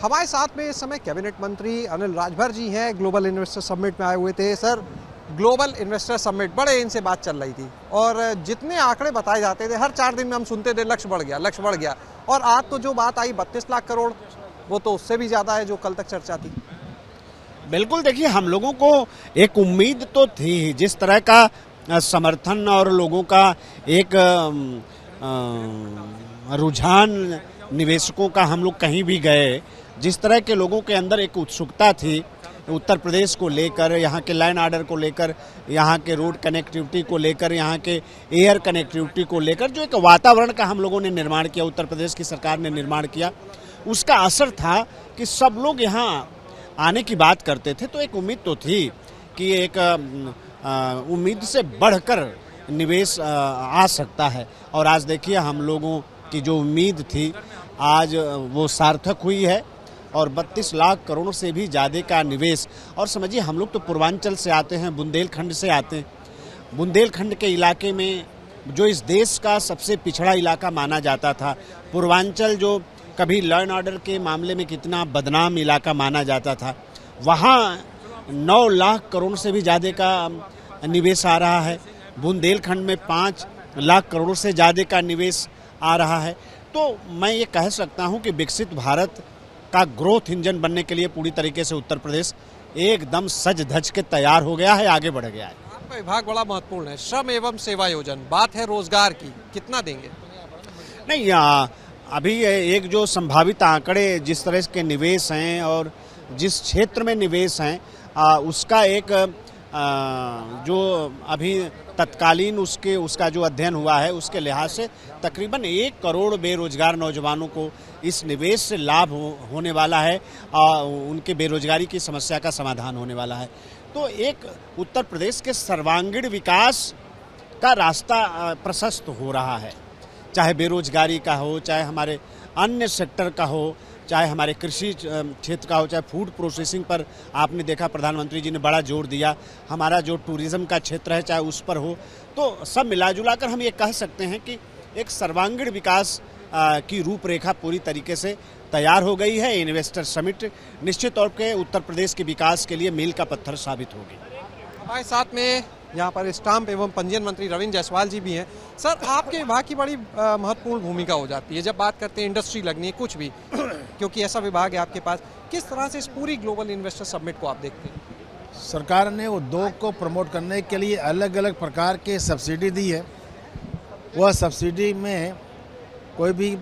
हमारे साथ में इस समय कैबिनेट मंत्री अनिल राजभर जी हैं, ग्लोबल इन्वेस्टर समिट में आए हुए थे। सर, ग्लोबल इन्वेस्टर समिट बड़े इनसे बात चल रही थी और जितने आंकड़े बताए जाते थे हर 4 दिन में हम सुनते थे लक्ष्य बढ़ गया और आज तो जो बात आई 32 लाख करोड़, वो तो उससे भी ज़्यादा है जो कल तक चर्चा थी। बिल्कुल, देखिए हम लोगों को एक उम्मीद तो थी, जिस तरह का समर्थन और लोगों का एक रुझान निवेशकों का हम लोग कहीं भी गए, जिस तरह के लोगों के अंदर एक उत्सुकता थी उत्तर प्रदेश को लेकर, यहाँ के लैंड ऑर्डर को लेकर, यहाँ के रोड कनेक्टिविटी को लेकर, यहाँ के एयर कनेक्टिविटी को लेकर, जो एक वातावरण का हम लोगों ने निर्माण किया, उत्तर प्रदेश की सरकार ने निर्माण किया, उसका असर था कि सब लोग यहाँ आने की बात करते थे। तो एक उम्मीद तो थी कि एक उम्मीद से बढ़कर निवेश आ सकता है और आज देखिए हम लोगों की जो उम्मीद थी आज वो सार्थक हुई है और 32 लाख करोड़ से भी ज़्यादा का निवेश। और समझिए हम लोग तो पूर्वांचल से आते हैं, बुंदेलखंड से आते हैं। बुंदेलखंड के इलाके में जो इस देश का सबसे पिछड़ा इलाका माना जाता था, पूर्वांचल जो कभी लॉ एंड ऑर्डर के मामले में कितना बदनाम इलाका माना जाता था, वहाँ 9 लाख करोड़ से भी ज़्यादा का निवेश आ रहा है। बुंदेलखंड में 5 लाख करोड़ से ज़्यादा का निवेश आ रहा है। तो मैं ये कह सकता हूँ कि विकसित भारत का ग्रोथ इंजन बनने के लिए पूरी तरीके से उत्तर प्रदेश एकदम सज धज के तैयार हो गया है, आगे बढ़ गया है। आपका विभाग बड़ा महत्वपूर्ण है, श्रम एवं सेवा योजना, बात है रोजगार की, कितना देंगे? नहीं, अभी एक जो संभावित आंकड़े जिस तरह के निवेश हैं और जिस क्षेत्र में निवेश हैं उसका एक जो अभी तत्कालीन उसका जो अध्ययन हुआ है उसके लिहाज से तकरीबन 1 करोड़ बेरोजगार नौजवानों को इस निवेश से लाभ होने वाला है, उनके बेरोजगारी की समस्या का समाधान होने वाला है। तो एक उत्तर प्रदेश के सर्वांगीण विकास का रास्ता प्रशस्त हो रहा है, चाहे बेरोजगारी का हो, चाहे हमारे अन्य सेक्टर का हो, चाहे हमारे कृषि क्षेत्र का हो, चाहे फूड प्रोसेसिंग पर आपने देखा प्रधानमंत्री जी ने बड़ा जोर दिया, हमारा जो टूरिज्म का क्षेत्र है चाहे उस पर हो। तो सब मिला जुला कर हम ये कह सकते हैं कि एक सर्वांगीण विकास की रूपरेखा पूरी तरीके से तैयार हो गई है। इन्वेस्टर समिट निश्चित तौर पर उत्तर प्रदेश के विकास के लिए मील का पत्थर साबित होगी। हमारे साथ में यहाँ पर स्टाम्प एवं पंजीयन मंत्री रविंद्र जायसवाल जी भी हैं। सर, आपके विभाग की बड़ी महत्वपूर्ण भूमिका हो जाती है जब बात करते हैं इंडस्ट्री लगनी है कुछ भी, क्योंकि ऐसा विभाग है आपके पास। किस तरह से इस पूरी ग्लोबल इन्वेस्टर समिट को आप देखते हैं? सरकार ने उद्योग को प्रमोट करने के लिए अलग अलग प्रकार के सब्सिडी दी है। वह सब्सिडी में कोई भी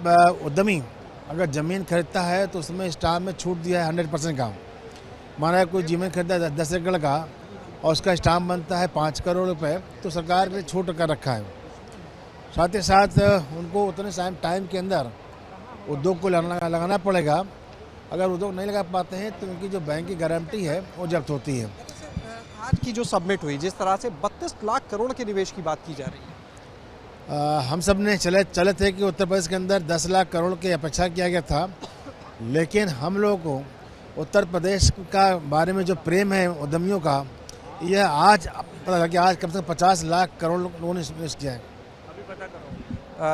उद्यमी अगर ज़मीन खरीदता है तो उसमें स्टाम्प में छूट दिया है 100% का। माना कोई ज़मीन खरीदा है 10 एकड़ का और उसका स्टाम्प बनता है 5 करोड़ रुपए, तो सरकार ने छूट कर रखा है। साथ ही साथ उनको उतने टाइम के अंदर उद्योग को लगाना पड़ेगा। अगर उद्योग नहीं लगा पाते हैं तो उनकी जो बैंक की गारंटी है वो जब्त होती है। आज की जो सबमिट हुई, जिस तरह से 32 लाख करोड़ के निवेश की बात की जा रही है, हम सब ने चले थे कि उत्तर प्रदेश के अंदर 10 लाख करोड़ की अपेक्षा किया गया था, लेकिन हम लोगों को उत्तर प्रदेश का बारे में जो प्रेम है उद्यमियों का, यह आज पता लगा कि आज कम से कम 50 लाख करोड़ लोगों ने इन्वेस्ट किया है।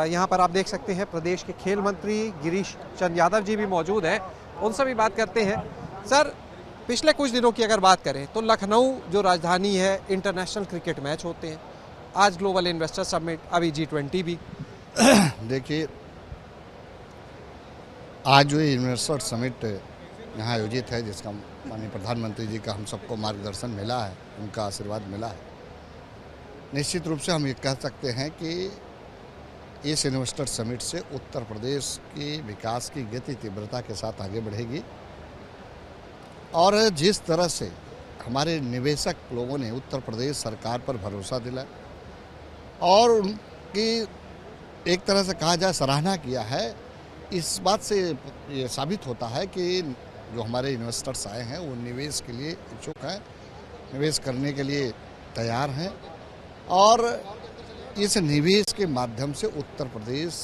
यहाँ पर आप देख सकते हैं प्रदेश के खेल मंत्री गिरीश चंद यादव जी भी मौजूद हैं, उनसे भी बात करते हैं। सर, पिछले कुछ दिनों की अगर बात करें तो लखनऊ जो राजधानी है, इंटरनेशनल क्रिकेट मैच होते हैं, आज ग्लोबल इन्वेस्टर समिट, अभी G20 भी। देखिए, आज जो इन्वेस्टर समिट यहाँ आयोजित है, जिसका माननीय प्रधानमंत्री जी का हम सबको मार्गदर्शन मिला है, उनका आशीर्वाद मिला है, निश्चित रूप से हम ये कह सकते हैं कि इस इन्वेस्टर समिट से उत्तर प्रदेश की विकास की गति तीव्रता के साथ आगे बढ़ेगी। और जिस तरह से हमारे निवेशक लोगों ने उत्तर प्रदेश सरकार पर भरोसा दिलाया और उनकी एक तरह से कहा जाए सराहना किया है, इस बात से ये साबित होता है कि जो हमारे इन्वेस्टर्स आए हैं वो निवेश के लिए इच्छुक हैं, निवेश करने के लिए तैयार हैं और इस निवेश के माध्यम से उत्तर प्रदेश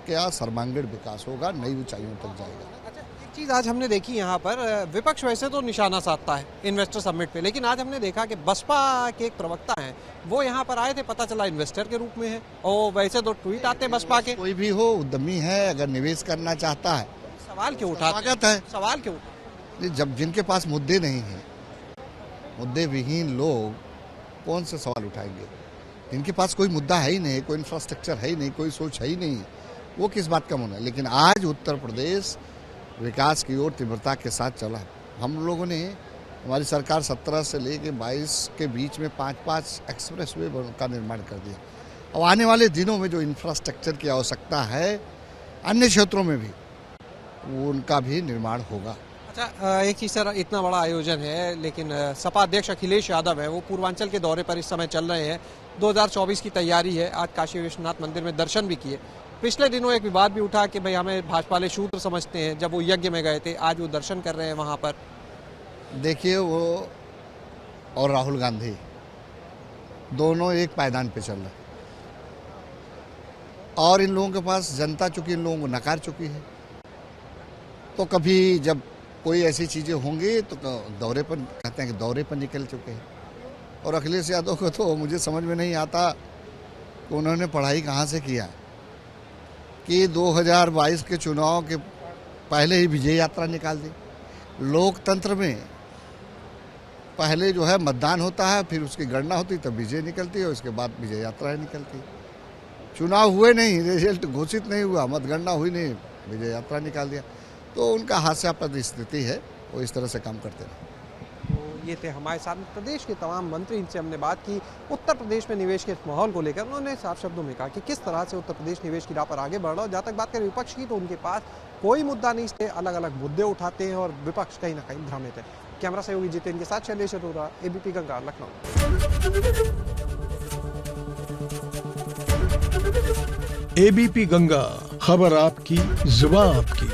का सर्वांगीण विकास होगा, नई ऊंचाइयों तक जाएगा। अच्छा, एक चीज़ आज हमने देखी यहाँ पर, विपक्ष वैसे तो निशाना साधता है इन्वेस्टर समिट पे, लेकिन आज हमने देखा कि बसपा के एक प्रवक्ता हैं, वो यहाँ पर आए थे, पता चला इन्वेस्टर के रूप में है, और वैसे तो ट्वीट आते हैं बसपा के। कोई भी हो, उद्यमी है, अगर निवेश करना चाहता है सवाल क्यों उठाते स्वागत है। सवाल क्यों उठाते? नहीं, जब जिनके पास मुद्दे नहीं हैं, मुद्दे विहीन लोग कौन से सवाल उठाएंगे? जिनके पास कोई मुद्दा है ही नहीं, कोई इंफ्रास्ट्रक्चर है ही नहीं, कोई सोच है ही नहीं, वो किस बात का मुद्दा है? लेकिन आज उत्तर प्रदेश विकास की ओर तीव्रता के साथ चला। हम लोगों ने, हमारी सरकार 17 से लेकर 22 के बीच में 5-5 एक्सप्रेस वे का निर्माण कर दिया। अब आने वाले दिनों में जो इंफ्रास्ट्रक्चर की आवश्यकता है अन्य क्षेत्रों में भी, वो उनका भी निर्माण होगा। अच्छा, एक ही सर, इतना बड़ा आयोजन है, लेकिन सपा अध्यक्ष अखिलेश यादव है, वो पूर्वांचल के दौरे पर इस समय चल रहे हैं। 2024 की तैयारी है। आज काशी विश्वनाथ मंदिर में दर्शन भी किए। पिछले दिनों एक विवाद भी उठा कि भाई हमें भाजपा वाले शूद्र समझते हैं, जब वो यज्ञ में गए थे। आज वो दर्शन कर रहे हैं वहां पर। देखिए, वो और राहुल गांधी दोनों एक पायदान पे चल रहे हैं, और इन लोगों के पास जनता चूंकि इन लोगों को नकार चुकी है, तो कभी जब कोई ऐसी चीज़ें होंगी तो दौरे पर, कहते हैं कि दौरे पर निकल चुके हैं। और अखिलेश यादव को तो मुझे समझ में नहीं आता कि उन्होंने पढ़ाई कहाँ से किया कि 2022 के चुनाव के पहले ही विजय यात्रा निकाल दी। लोकतंत्र में पहले जो है मतदान होता है, फिर उसकी गणना होती, तब विजय निकलती है, उसके बाद विजय यात्रा निकलती। चुनाव हुए नहीं, रिजल्ट घोषित नहीं हुआ, मतगणना हुई नहीं, विजय यात्रा निकाल दिया। तो उनका हास्यास्पद स्थिति है, वो इस तरह से काम करते रहे। तो ये थे हमारे साथ प्रदेश के तमाम मंत्री, इनसे हमने बात की उत्तर प्रदेश में निवेश के माहौल को लेकर। उन्होंने साफ शब्दों में कहा कि किस तरह से उत्तर प्रदेश निवेश की राह पर आगे बढ़ रहा है। जहाँ तक बात करें विपक्ष की, तो उनके पास कोई मुद्दा नहीं थे, अलग अलग मुद्दे उठाते हैं और विपक्ष कहीं ना कहीं भ्रमित है। कैमरा सहयोगी जितेंद्र के साथ शैलेश अरोरा, एबीपी गंगा, लखनऊ। एबीपी गंगा, खबर आपकी, जुबान आपकी।